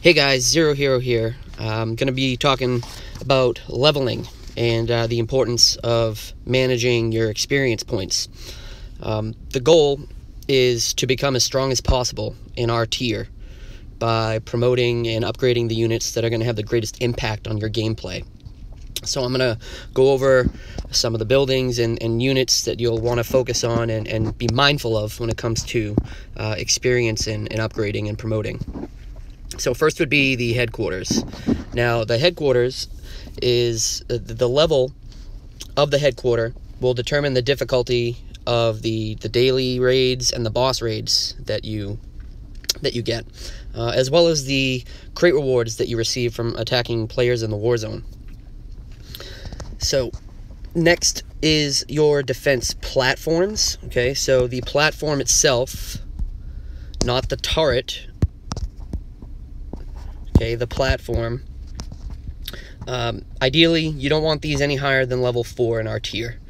Hey guys, Zero Hero here. I'm going to be talking about leveling and the importance of managing your experience points. The goal is to become as strong as possible in our tier by promoting and upgrading the units that are going to have the greatest impact on your gameplay. So I'm going to go over some of the buildings and units that you'll want to focus on and be mindful of when it comes to experience and upgrading and promoting. So first would be the headquarters. Now the headquarters is the level of the headquarter will determine the difficulty of the daily raids and the boss raids that you get, as well as the crate rewards that you receive from attacking players in the war zone. So next is your defense platforms. Okay, so the platform itself, not the turret. Okay, the platform. Ideally, you don't want these any higher than level 4 in our tier.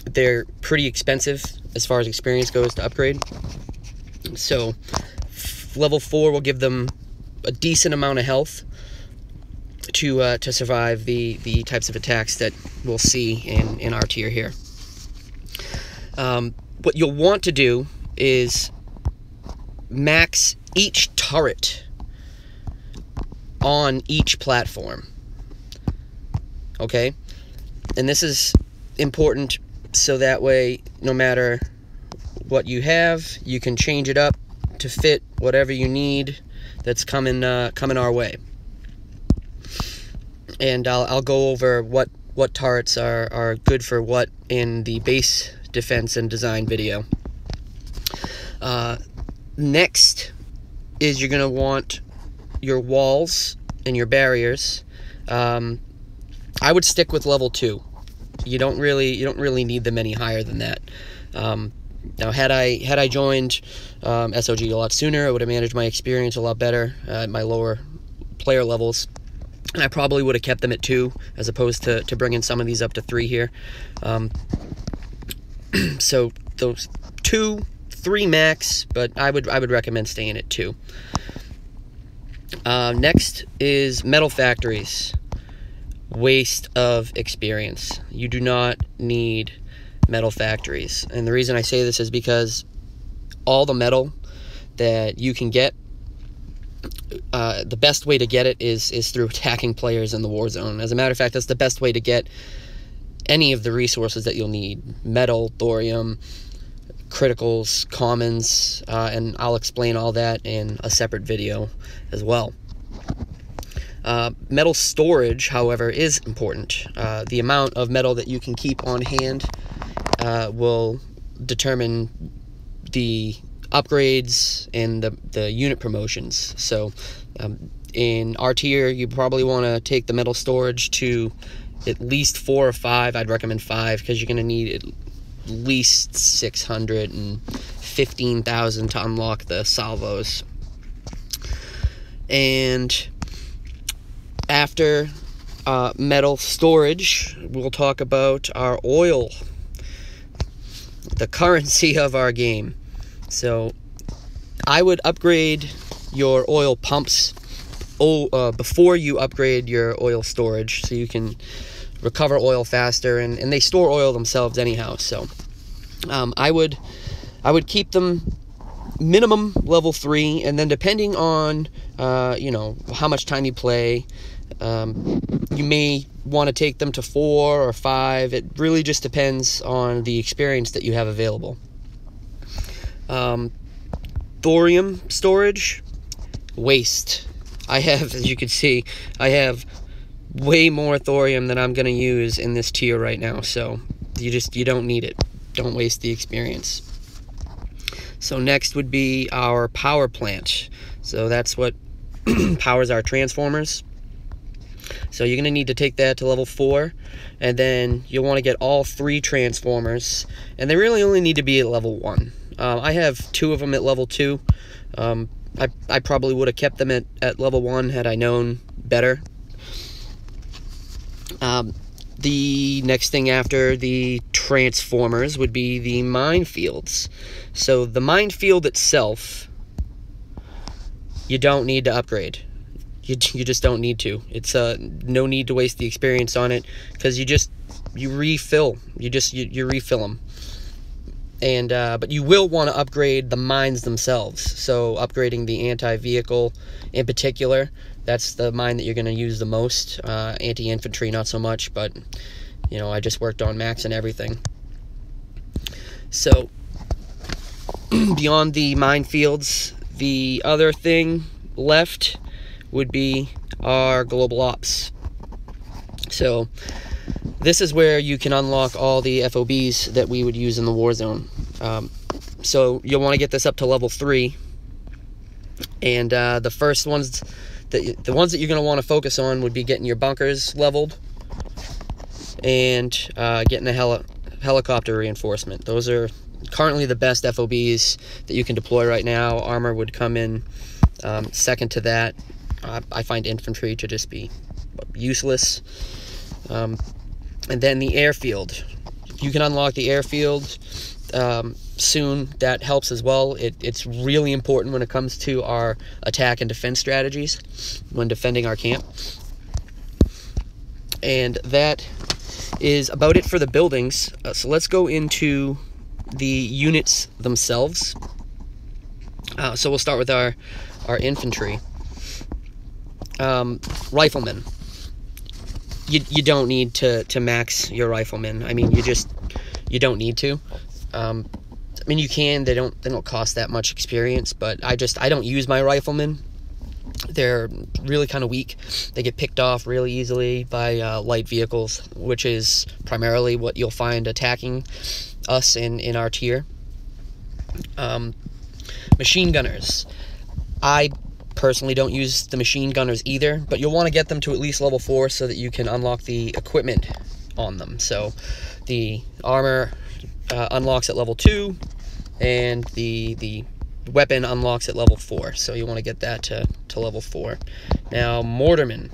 They're pretty expensive as far as experience goes to upgrade. So level 4 will give them a decent amount of health to survive the types of attacks that we'll see in our tier here. What you'll want to do is max each turret on each platform. Okay? And this is important so that way, no matter what you have, you can change it up to fit whatever you need that's coming our way. And I'll go over what turrets are good for what in the base defense and design video. Next is you're gonna want your walls and your barriers. I would stick with level 2. You don't really need them any higher than that. Now, had I joined SOG a lot sooner, I would have managed my experience a lot better at my lower player levels. And I probably would have kept them at 2 as opposed to bringing some of these up to 3 here. So those 2, 3 max, but I would recommend staying at 2. Next is metal factories. Waste of experience. You do not need metal factories. And the reason I say this is because all the metal that you can get, the best way to get it is through attacking players in the war zone. As a matter of fact, that's the best way to get any of the resources that you'll need. Metal, thorium, criticals, commons, and I'll explain all that in a separate video as well. Metal storage, however, is important. The amount of metal that you can keep on hand will determine the upgrades and the unit promotions. So in our tier, you probably want to take the metal storage to at least 4 or 5. I'd recommend 5 because you're going to need at least 615,000 to unlock the salvos. And after metal storage, we'll talk about our oil, the currency of our game. So I would upgrade your oil pumps before you upgrade your oil storage, so you can recover oil faster, and they store oil themselves anyhow. So I would keep them minimum level 3, and then depending on how much time you play, you may want to take them to 4 or 5. It really just depends on the experience that you have available. Thorium storage, waste. I have, as you can see, I have way more thorium than I'm going to use in this tier right now, so you don't need it. Don't waste the experience. So next would be our power plant. So that's what powers our transformers. So you're going to need to take that to level 4, and then you'll want to get all 3 transformers, and they really only need to be at level 1. I have 2 of them at level 2. I probably would have kept them at level 1 had I known better. The next thing after the transformers would be the minefields. So the minefield itself you don't need to upgrade. You just don't need to. It's no need to waste the experience on it, because you refill. You refill them. And but you will want to upgrade the mines themselves. So upgrading the anti-vehicle in particular, that's the mine that you're going to use the most. Anti-infantry not so much, but you know, I just worked on max and everything. So beyond the minefields, the other thing left would be our global ops. So this is where you can unlock all the FOBs that we would use in the war zone. So you'll want to get this up to level 3, and the first ones, the ones that you're going to want to focus on would be getting your bunkers leveled and getting a helicopter reinforcement. Those are currently the best FOBs that you can deploy right now. Armor would come in second to that. I find infantry to just be useless. And then the airfield. You can unlock the airfield soon. That helps as well. It's really important when it comes to our attack and defense strategies when defending our camp. And that is about it for the buildings. So let's go into the units themselves. So we'll start with our infantry. Riflemen. You don't need to max your riflemen. I mean, you don't need to. I mean, you can. They don't cost that much experience, but I don't use my riflemen. They're really kind of weak. They get picked off really easily by light vehicles, which is primarily what you'll find attacking us in our tier. Machine gunners. I personally don't use the machine gunners either, but you'll want to get them to at least level 4 so that you can unlock the equipment on them. So the armor unlocks at level 2, and the weapon unlocks at level 4. So you want to get that to level 4. Now, mortarmen.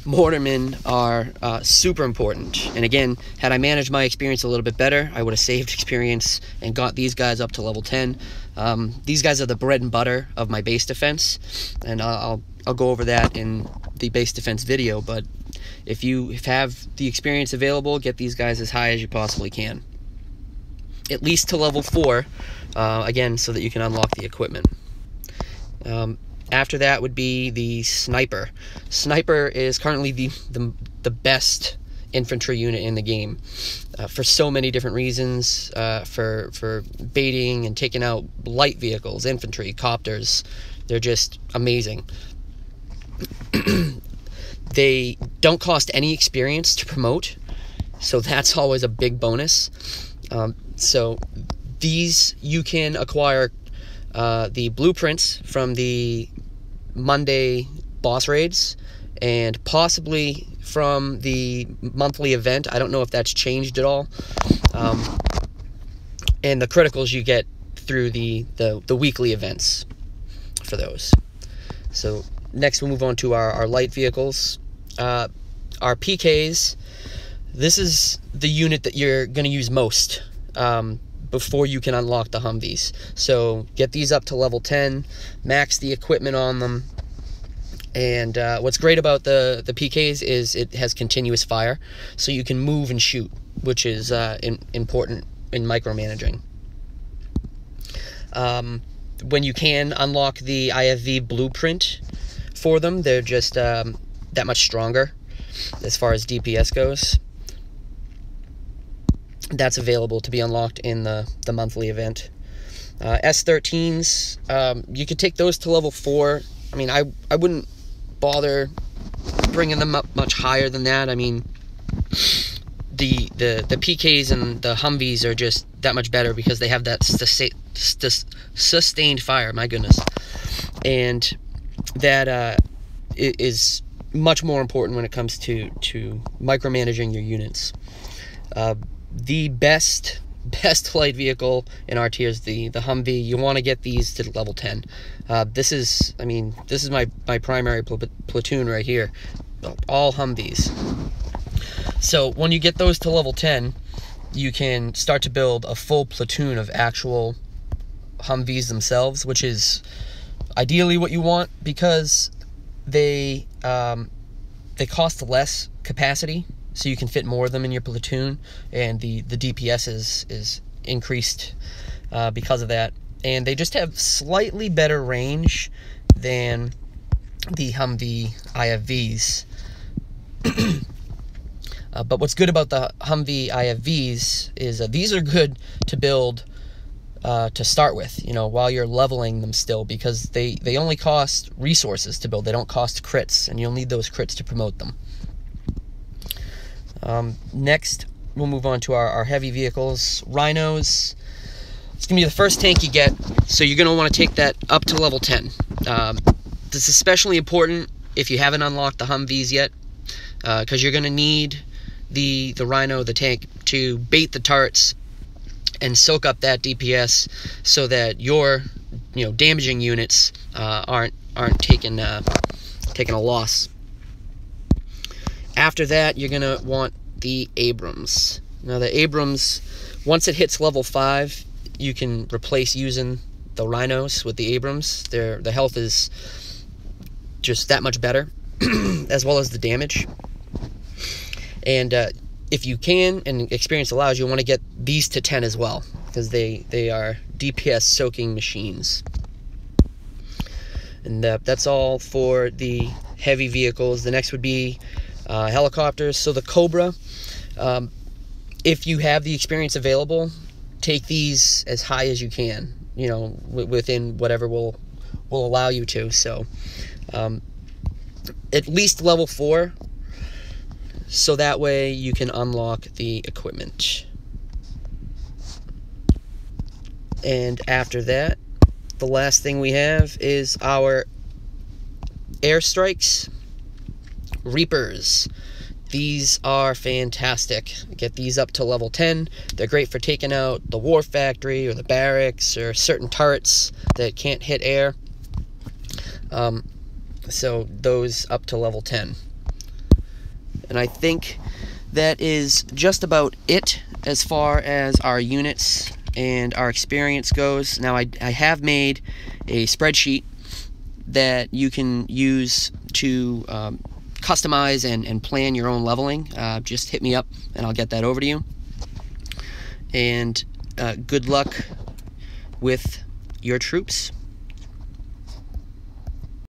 Mortarmen are super important. And again, had I managed my experience a little bit better, I would have saved experience and got these guys up to level 10. These guys are the bread and butter of my base defense, and I'll go over that in the base defense video. But if you have the experience available, get these guys as high as you possibly can, at least to level 4, again, so that you can unlock the equipment. After that would be the sniper. Sniper is currently the best infantry unit in the game for so many different reasons. For baiting and taking out light vehicles, infantry, copters. They're just amazing. They don't cost any experience to promote, so that's always a big bonus. So these you can acquire the blueprints from the Monday boss raids, and possibly from the monthly event. I don't know if that's changed at all. And the criticals you get through the weekly events for those. So next we'll move on to our light vehicles. Our PKs. This is the unit that you're going to use most before you can unlock the Humvees. So get these up to level 10, max the equipment on them, and what's great about the PKs is it has continuous fire, so you can move and shoot, which is important in micromanaging. When you can unlock the IFV blueprint for them, they're just that much stronger as far as DPS goes. That's available to be unlocked in the monthly event. S13s, you could take those to level 4. I mean, I wouldn't bother bringing them up much higher than that. I mean, the PKs and the Humvees are just that much better because they have that sustained fire, my goodness. And that is much more important when it comes to micromanaging your units. The best light vehicle in our tier is the Humvee. You want to get these to level 10. This is my primary platoon right here. All Humvees. So when you get those to level 10, you can start to build a full platoon of actual Humvees themselves, which is ideally what you want, because they cost less capacity, so you can fit more of them in your platoon, and the DPS is increased because of that. And they just have slightly better range than the Humvee IFVs. But what's good about the Humvee IFVs is these are good to build to start with, you know, while you're leveling them still, because they only cost resources to build. They don't cost crits, and you'll need those crits to promote them. Next, we'll move on to our heavy vehicles. Rhinos. It's going to be the first tank you get, so you're going to want to take that up to level 10. This is especially important if you haven't unlocked the Humvees yet, because you're going to need the Rhino, the tank, to bait the turrets and soak up that DPS, so that your damaging units aren't taking a loss. After that, you're going to want the Abrams. Now, the Abrams, once it hits level 5, you can replace using the Rhinos with the Abrams. The health is just that much better, as well as the damage. And if you can, and experience allows, you want to get these to 10 as well, because they are DPS soaking machines. And that's all for the heavy vehicles. The next would be helicopters. So the Cobra, if you have the experience available, take these as high as you can, within whatever will allow you to. So at least level 4, so that way you can unlock the equipment. And after that, the last thing we have is our airstrikes. Reapers. These are fantastic. Get these up to level 10. They're great for taking out the war factory or the barracks or certain turrets that can't hit air. So those up to level 10. And I think that is just about it as far as our units and our experience goes. Now, I have made a spreadsheet that you can use to customize and plan your own leveling. Just hit me up and I'll get that over to you. And good luck with your troops.